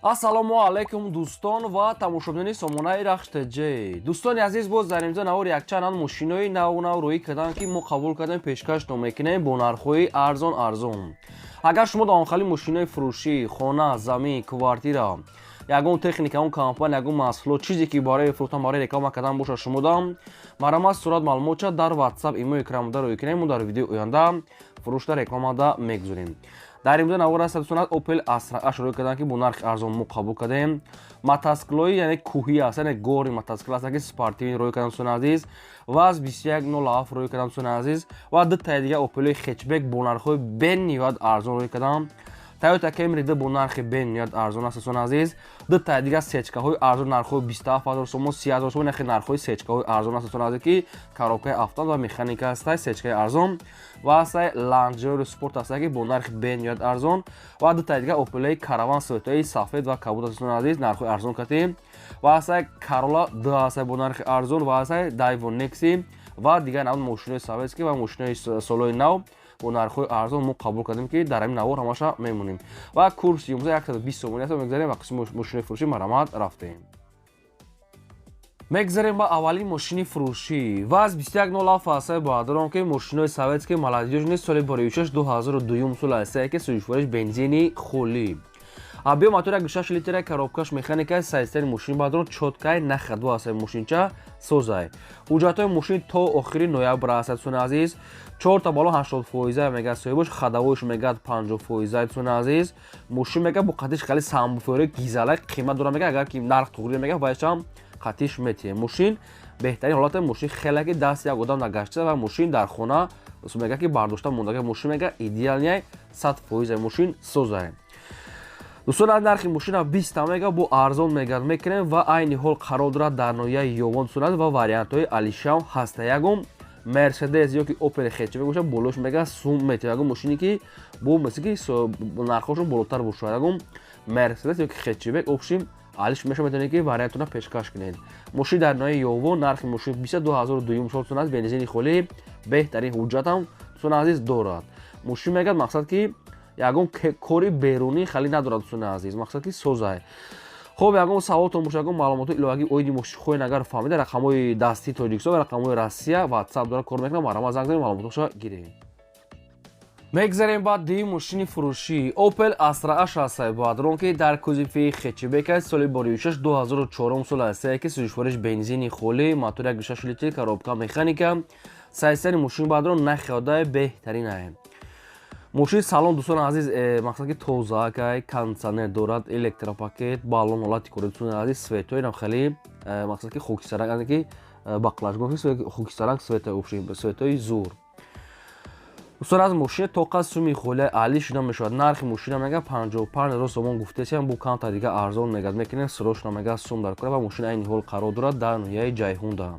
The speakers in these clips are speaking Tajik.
ассалому алайкум дӯстон ва тамошобинони сомонаи рахштаҷ. дӯстони азиз, боз дар имзо навор якчанд мошинои наву рӯӣ карданд ки мо қабул кардем пешкашно мекунем бо нархҳои арзон. агар шумо даомхали мошинои фурӯшӣ, хона, замин, квартира, ягон техника, ягон компания, ягон маҳсулот, чизе ки барои фурӯхтан, барои реклама кардан бошад шумо дам марамаз сурат маълумота дар WhatsApp имои крамда рӯй кунем. мо дар видеои оянда фурӯшта рекламада мегузорем. дар имзо навор аст дӯстон Opel Astra H рӯй кардан ки бо нархи арзон мо қабул кардем. мотоциклои яъне кӯҳӣ аст, яъне гори мотоцикл аст ки спортивӣ рӯй кардан дӯстон азиз. ВАЗ 2107 рӯй кардан дӯстон азиз ва дутаи дига Opel хетчбек бо нархҳои бениҳоят арзон рӯй кардан. Toyota Camry бо нархи бениҳоят арзон аст дӯстон азиз. дутаи дига сечкаҳои арзон нархҳои 27000 сомон, 30000 сомон, яхе нархҳои сечкаҳои арзон аст дӯстон азиз ки коробкаи автомат ва механика аст, сечкаи арзон ва асай Land Rover Sport аст ки бо нархи бениҳоят арзон ва дутаи дига Opel Caravan светои сафед ва кабуд аст дӯстон азиз, нархҳои арзон кардем. ва асай Corolla 2 аст бо нархи арзон ва асай Daewoo Nexi ва дигар навъи мошинои советский ва мошинои солои нав бо нархҳои арзон мо қабул кардем ки дар ҳамин навор ҳамаша мемонем. ва курси умза 120 сомони аст. мегзарем ба қисми мошинои фурӯшӣ марамат рафтем. мегзарем ба аввалин мошини фурӯшӣ. ВАЗ 2107 аст бо адронки мошинои советский молодёжни соли боришаш 2002 сол аст ки сӯзишвориш бензини холӣ. объем мотори 6 литра, коробкаш механика, сайстани мошин бадрон чоткай нахадва аст мошинча созай. ҳуҷҷатҳои мошин то охири ноябр аст дӯстон азиз. 4 та балон 80% мегад соҳибош, хадавоиш мегад 50% дӯстон азиз. мошин мегад бо қатиш хали самбуфори гизалай қимат дора мегад, агар ки нарх туғри мегад байшам қатиш метиҳем. мошин беҳтарин ҳолати мошин хеле ки дасти як одам нагашта ва мошин дар хона мегад ки бардошта мондага мошин мегад идеалняй 100% мошин созай. дӯстон нархи мошина 20 мега бо арзон мегад мекунем ва айни ҳол қарор дорад дар ноҳияи ёвон дӯстон ва вариантҳои алишам ҳаста. ягон Mercedes ё ки Opel хетчбек боша болош мега сум метавад. ягон мошине ки бо мисли ки нархҳошон болотар бошад. ягон Mercedes ё ки хетчбек обшим алиш меша метавонед ки вариантона пешкаш кунед. мошин дар ноҳияи ёвон нархи мошин 22002 сол дӯстон азиз бензини холӣ беҳтарин ҳуҷҷатам дӯстон азиз дорад. мошин мегад мақсад ки ягон кори берунӣ хали надорад дӯстон азиз, мақсад ки созай. хоб ягон саволтон боша, ягон маълумоти иловагӣ оиди мошинхоҳи агар фаҳмида, рақамҳои дастии Тоҷикистон ва рақамҳои Россия WhatsApp дора кор мекунад, марама занг занед маълумотоша гирем. мегзарем ба дуюм мошини фурӯшӣ. Opel Astra H аст бо адронки дар кузови хетчбек аст, соли боришаш 2004 сол аст ки сӯзишвориш бензини холӣ, мотори 6 литри, коробка механика, сайстани мошин ба адрон нахёдаи беҳтарин аст. мошин салон дӯстон азиз мақсад ки тозаакай, кондитсионер дорад, электропакет, баллон ҳолати кори дӯстон азиз, светои навхали мақсад ки хокисаранг ки баклажгон хокисаранг светои обшим, светои зур. дӯстон аз мошин тоқа суми холия али шуда мешавад. нархи мошина мега 55000 сомон гуфтесиам бо камта дига арзон мегад мекунем срочно мега сум дар кора ва мошин айни ҳол қарор дорад дар ноҳияи ҷайҳунда.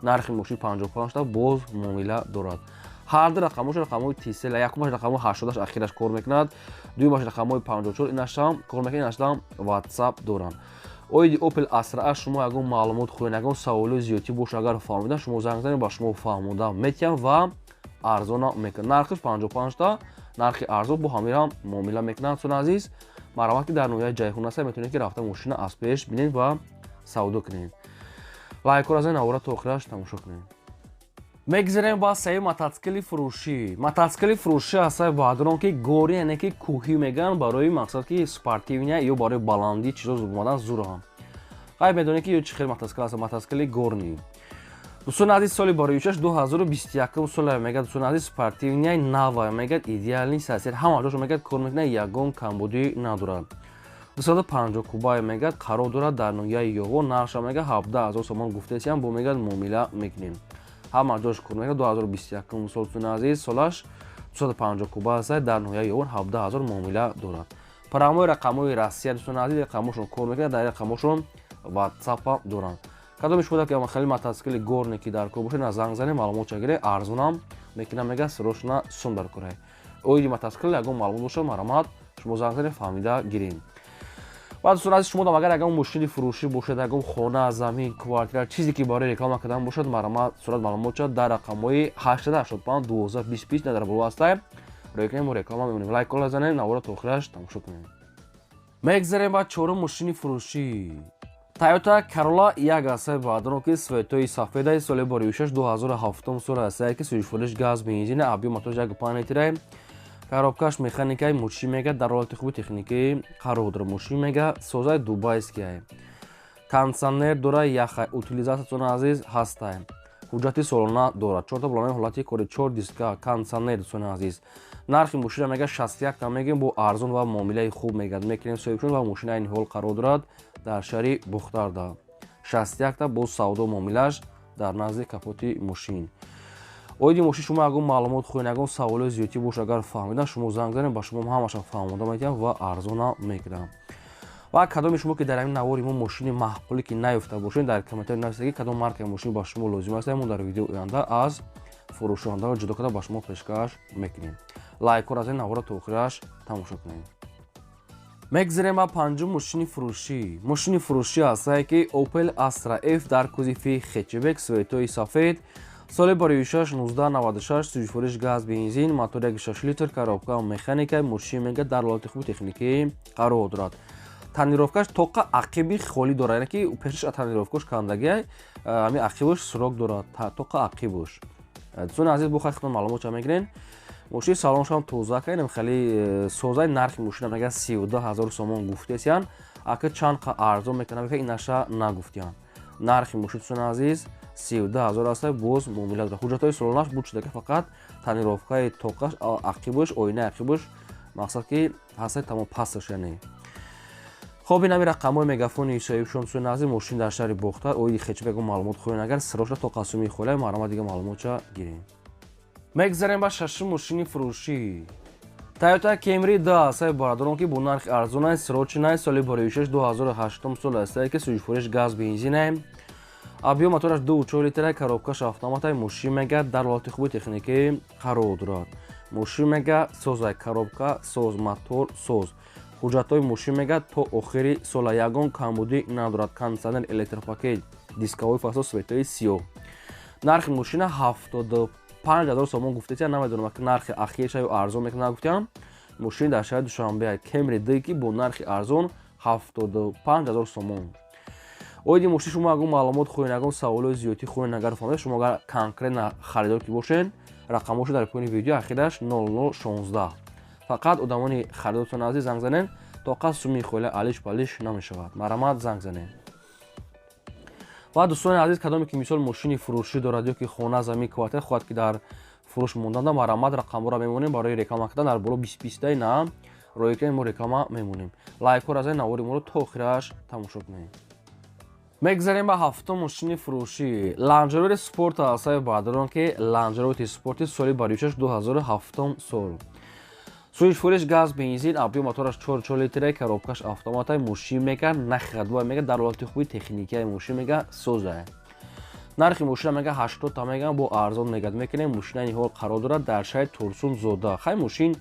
нархи мошин 55 та боз муомила дорад. ҳар ду рақамош рақамҳои тисела, якумаш рақамҳои 80 ахираш кор мекунад, дуюмаш рақамҳои 54 инашам кор мекунад, инашам WhatsApp доранд. оиди Opel Astra H шумо ягон маълумот хоҳед, ягон саволои зиёдӣ боша, агар фаҳмида шумо занг занед, ба шумо фаҳмода метиҳам ва арзона мекунад. нархиш 55 та нархи арзон бо ҳамира муомила мекунад дӯстон азиз. марҳамат ки дар ноҳияи ҷайҳун аст, метавонед ки рафта мошина аз пеш бинед ва савдо кунед. лайкор аз навора то охираш тамошо кунед. мегзарем ба сеюм мотоцикли фурӯшӣ. мотоцикли фурӯшӣ аст бо адронки гори яъне ки кӯҳӣ меган барои мақсад ки спортивния ё барои баландӣ чизо зубомадан зурам. ғайб медонед ки ё чӣ хел мотоцикл аст, мотоцикли горни. дӯстон азиз соли боришаш 2021 сол мегад дӯстон азиз спортивния нава мегад идеални сасир ҳама ҷошо мегад кор мекунад, ягон камбудӣ надорад. 250 куба мегад қарор дорад дар ноҳияи ёвон, нархша мегад 17000 сомон гуфтесиам бо мегад муомила мекунем. ҳама ҷош кор мекунад. 2021 сол дӯстон азиз солаш 250 куба аст дар ноҳияи ёвон 17000 муомила дорад. парамои рақамҳои Россия дӯстон азиз рақамҳошон кор мекунад, дар рақамҳошон WhatsApp доранд. кадоми шумо ки хали мотоцикли горни ки дар кор бошед на занг занед маълумотша гиред, арзонам мекунам мега срочно сум дар кора. оиди мотоцикл ягон маълумот боша, марамат шумо занг занед фаҳмида гирем. ва дӯстон азиз шумо дам агар ягон мошини фурӯшӣ бошад, ягон хона, замин, квартира, чизе ки барои реклама кардан бошад, марамат сурат маълумотша дар рақамҳои 885 12 25 надар боло ҳастай рӯй кунем, мо реклама мемонем. лайк кола занед, навора то охираш тамошо кунем. мегзарем ба чорум мошини фурӯшӣ. Toyota Corolla як аст баъдро ки светои сафедаи соли бори 2007 сол аст ки сӯзишвориш газ бензин объем мотори 1.5 литр коробкаш механикаи мушимега дар ҳолати хуби техникӣ қарор дорад. Мушимега созаи дубайския кондитсионер дора яха утилизатсиясон азиз ҳастай ҳуҷҷати солона дорад 4 балонаи ҳолати кори 4 диска кондитсионер дӯстони азиз. Нархи мошина мега 61 та мегем бо арзон ва муомилаи хуб мегад мекунем соҳибшон ва мошина айни ҳол қарор дорад дар шаҳри Бухтарда 61 та бо савдо муомилаш дар назди капоти мошин. Оиди мошин шумо ягон маълумот хоҳед ягон саволои зиёдӣ бош агар фаҳмида шумо занг занед ба шумо ҳамаша фаҳмода метиҳам ва арзона мекунам. ва кадоми шумо ки дар ҳамин навори мо мошини маъқуле ки наёфта бошед дар комментари нависед ки кадом маркаи мошин ба шумо лозим аст мо дар видеои оянда аз фурӯшондаро ҷудо карда ба шумо пешкаш мекунем. Лайкор аз ин навора то охираш тамошо кунед. мегзарем ба панҷум мошини фурӯшӣ. Мошини фурӯшӣ астае ки Opel Astra F дар кузифи хетчбек светои сафед соли бори 1996 сӯзишвориш газ бензин мотори 1.6 литр коробка механикаи мошимега дар ҳолати хуби техникӣ қарор дорад. Танировкаш тоқа ақиби холӣ дорад яъне ки пешаш танировкаш кандагӣ ҳамин ақибаш сурок дорад тоқа ақибаш. дӯстони азиз бо хахтон маълумот ча мегирен мошини салоншам тоза кардем хеле созаи нархи мошина мега 32000 сомон гуфтесян ака чанд қа арзон мекунам ки инаша нагуфтиян. нархи мошин дӯстони азиз 32000 аст боз муомила дорад. ҳуҷҷатҳои солонаш буд шуда ки фақат танировкаи тоқаш ақибаш оинаи ақибаш мақсад ки ҳастай тамом пасташ яъне. хоб ин ҳамин рақамҳои мегафони соҳибшон дӯстони азиз мошин дар шаҳри Бухтар оиди хечбек ягон маълумот хоҳед агар сироша то қасуми холаи марама дига маълумотша гирем. мегзарем ба шашум мошини фурӯшӣ. Toyota Camry 2 аст бародарон ки бо нархи арзонаи сирочинаи соли бори 2008 сол аст ки сӯзишвориш газ бензин объем мотораш 2.4 литр коробкаш автоматаи мошин мега дар ҳолати хуби техникӣ қарор дорад. мошин мега созаи коробка соз мотор соз ҳуҷҷатҳои мошин мега то охири сола ягон камбудӣ надорад кондитсионер электропакет дискавои фасо светои сиёҳ. нархи мошина 75000 сомон гуфтетия намедонам ки нархи ахирша ё арзон мекунад нагуфтиям. мошини дар шаҳри Душанбе Camry 2 ки бо нархи арзон 75000 сомон. оиди мошин шумо ягон маълумот хоҳед ягон саволои зиёдӣ хоҳед агар фаҳмед шумо агар конкретна харидор ки бошед рақамҳоша дар поёни видео ахираш 0016 фақат одамони харидортон азиз занг занед тоқа суми хола алиш палиш намешавад марамат занг занед. ва дӯстони азиз кадоме ки мисол мошини фурӯшӣ дорад ё ки хона замин квартира хоҳад ки дар фурӯш монданда марамат рақамҳоро мемонем барои реклама кардан дар боло 20 на роҳи ки мо реклама мемонем. лайкор аз ин навори моро то охираш тамошо кунед. мегзарем ба ҳафтум мошини фурӯшӣ. Land Rover Sport аст баъдро ки Land Rover Sport соли бори 2007 сол сӯзишвориш газ бензин объем мотораш 4 литр коробкаш автоматаи мошин мега нахадва мега дар ҳолати хуби техникаи мошин мега соза. нархи мошина мега 80 та мега бо арзон мегад мекунем мошина ин ҳол қарор дорад дар шаҳри Турсун Зода. хай мошин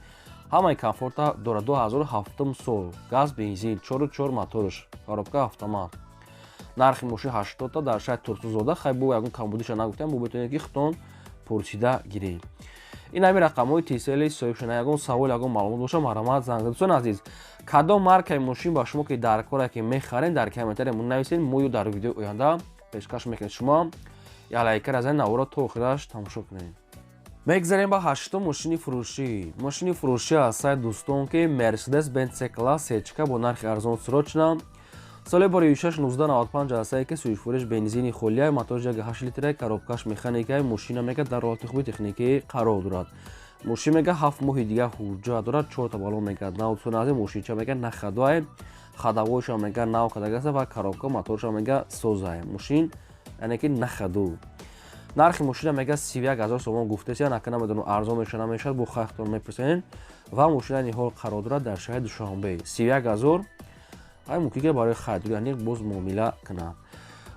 ҳамаи комфорта дорад 2007 сол газ бензин 4 моторш коробка автомат. нархи мошин 80 та дар шаҳри Турсун Зода хай бо ягон камбудиша нагуфтам бо бетонед ки хитон пурсида гирем. ин ҳамин рақамҳои тесели соҳибшона ягон савол ягон маълумот боша марамат занг дӯстони азиз кадом маркаи мошин ба шумо ки дар коре ки мехарен дар комментари мо нависед мо ё дар видеои оянда пешкаш мекунед шумо ялайкар аз ин навора то охираш тамошо кунед. мегзарем ба ҳаштум мошини фурӯшӣ. мошини фурӯшӣ аст дӯстон ки Mercedes-Benz C-Class сечка бо нархи арзон сирочна соли бори 1995 аст ки сӯзишвориш бензини холия мотори 1.8 литр коробкаш механикаи мошина мега дар ҳолати хуби техникӣ қарор дорад. мошин мега 7 моҳи дига ҳуҷҷат дорад 4 та балон мега нав дӯстони азиз мошинча мега нахадвай хадавойша мега нав кадагаста ва коробка моторша мега созай мошин яъне ки нахаду. нархи мошина мега 31000 сомон гуфтесия ака намедонам арзон меша намешад бо хахтон мепурсен ва мошина ин ҳол қарор дорад дар шаҳри Душанбе 31000 ай мумкин ки барои харидор яъне боз муомила кунад.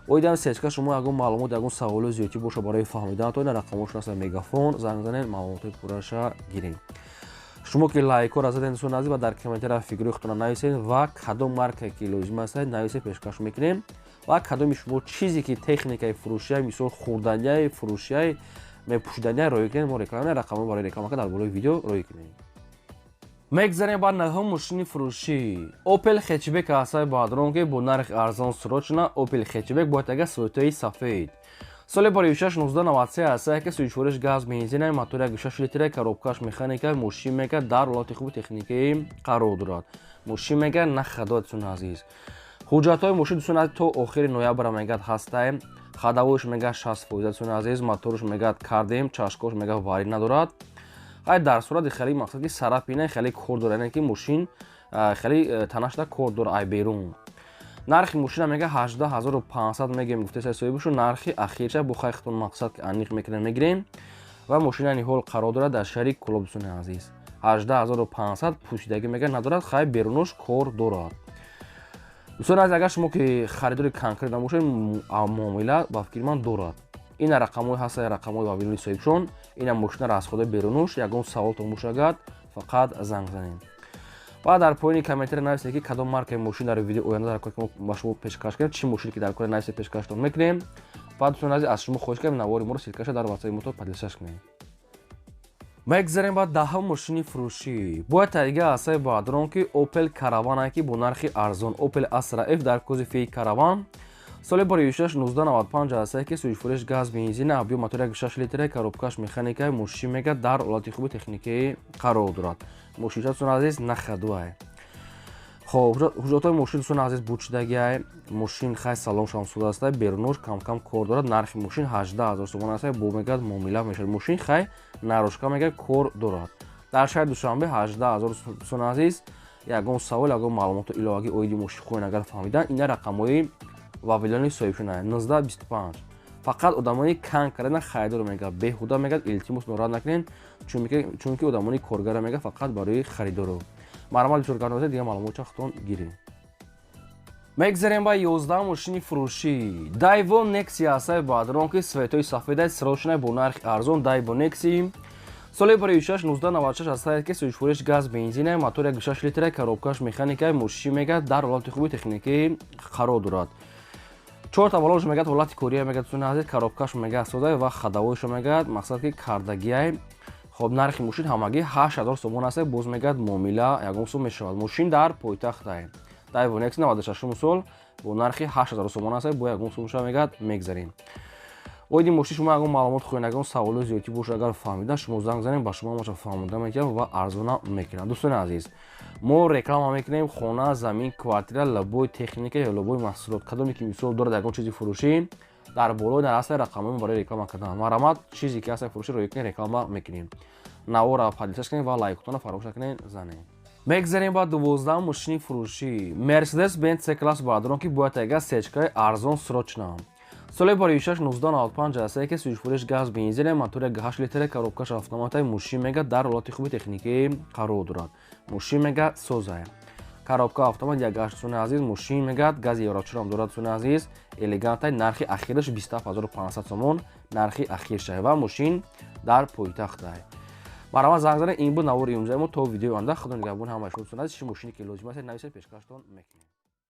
оидам сечка шумо ягон маълумот ягон саволои зиёдӣ боша барои фаҳмиданатон рақамошон аст мегафон занг занед маълумотои пурраша гирем. шумо ки лайкор аз ден дӯстони азиз ва дар комментария фикрҳои худтона нависед ва кадом маркае ки лозим аст нависед пешкаш мекунем ва кадоми шумо чизе ки техникаи фурӯшия мисол хурданияи фурӯшияи мепӯшидания роҳӣ кунед мо реклама рақамҳо барои реклама дар болои видео роҳӣ кунем. мегзарем ба наҳум мошини фурӯшӣ Opel хетчбек ҳастаи баъдронки бо нархи арзон срочна Opel хетчбек бо тага сӯитаи сафед соли бори 6-1993 ҳастае ки сӯичвориш газ бензинаи мотори 1.6 литраи коробкаш механика мошинмека дар ҳолати хуби техникаи қарор дорад мошинмека нахадои дӯстони азиз ҳуҷҷатҳои мошин дӯстони азиз то охири ноябр мегад ҳастаем хадавоиш мегад 60% дӯстони азиз моториш мегад кардем чашкош мегад варӣ надорад ай дар сурати хеле мақсад ки сарапина хеле кор дорад яъне ки мошин хеле танашда кор дорад ай берун нархи мошина мега 18500 мегем гуфтаи соҳибашон нархи ахирша бо хайхтон мақсад ки аниқ мекунем мегирем ва мошина ниҳол қарор дорад дар шаҳри Кӯлоб дӯстони азиз 18500 пӯсидаги мега надорад хай берунош кор дорад дӯстони азиз агар шумо ки харидори конкрет набошед муомила ба фикри ман дорад ина рақамҳои ҳастаи рақамҳои вабилони соҳибшон ина мошина расходи берунош ягон саволтон бошагад фақат занг занед ва дар поини комментария нависед ки кадом маркаи мошин дар видеои оянда дар кори ки мо ба шумо пешкаш кунем чӣ мошине ки дар кори нависед пешкаштон мекунем ва дӯстони азиз аз шумо хоҳиш кардем навори моро силкаша дар ватсапи мо то падилшаш кунем мегзарем ба даҳум мошини фурӯшӣ бояд тайга ҳастаи баъдрон ки Opel Caravan ки бо нархи арзон Opel Astra F дар кузови Caravan соли бори 6-1995 ҳастае ки сӯичвориш газ бензина объем мотори 1.6 литраи коробкаш механикаи мошинмека дар ҳолати хуби техникаи қарор дорад мошинча дӯстони азиз нахадуай хоб ҳуҷҷатҳои мошин дӯстони азиз бучидагиай мошин хай салон шамсуда астаи берунош камкам кор дорад нархи мошин 18000 сомон астаи бо мегад муомила мешавад мошин хай нарошка мегад кор дорад дар шаҳри душанбе 18000 дӯстони азиз ягон савол ягон маълумоту иловагӣ оиди мошин хоҳед агар фаҳмидан ина рақамҳои вавилони соҳибшона 1925 фақат одамони кан кардан харидор мегӯяд беҳуда мегӯяд илтимос норад накунед чунки одамони коргара мегӯяд фақат барои харидоро маърамат бисёр гардонед дигар маълумотча худтон гиред мегзарем ба 11 мошини фурӯшӣ Daewoo Nexi ҳастаи баъдрон ки светои сафедаи срочнаи бо нархи арзон Daewoo Nexi соли бори 6-1996 ҳастае ки сӯичвориш газ бензинаи мотори 1.6 литраи коробкаш механикаи мошинмека дар ҳолати хуби техникаи қарор дорад 4 балонш мегад ҳолати кория мегад дӯстони азиз коробкаш мегад содае ва хадавоиша мегад мақсад ки кардагиай хоб нархи мошин ҳамагӣ 8000 сомон астае боз мегад муомила ягон сом мешавад мошин дар пойтахтае Daewoo Nexi 96 сол бо нархи 8000 сомон астае бо ягон сомша мегад мегзарем оиди мошин шумо ягон маълумот хоҳед ягон саволои зиёдӣ боша агар фаҳмидан шумо занг занед ба шумо маша фаҳмода мекунам ва арзона мекунам дӯстони азиз мо реклама мекунем хона замин квартира лабои техника ё лабои маҳсулот кадоме ки мисол дорад ягон чизи фурӯшӣ дар болои дар астаи рақамҳои барои реклама кардан маърамат чизе ки астаи фурӯшӣ роя кунед реклама мекунем навора падилшаш кунед ва лайкотона фаромӯш накунед занед мегзарем ба 12 мошини фурӯшӣ Mercedes-Benz C-класс баъдрон ки бояд тайга сечкаи арзон срочна соли бори 6-1995 ҳастае ки сӯичвориш газ бензинаи мотори 1.8 литраи коробкаш автоматаи мошинмека дар ҳолати хуби техникаи қарор дорад мошинмека созае коробка автомат 1.8 дӯстони азиз мошин мегад гази ёрачунам дорад дӯстони азиз элегантай нархи ахираш 27500 сомон нархи ахиршай ва мошин дар пойтахтае маърамат занг занед ин буд навори имрӯзаи мо то видеои оянда худо нигаҳбони ҳамаи шумо дӯстони азиз чӣ мошине ки лозим аст нависед пешкаштон мекунем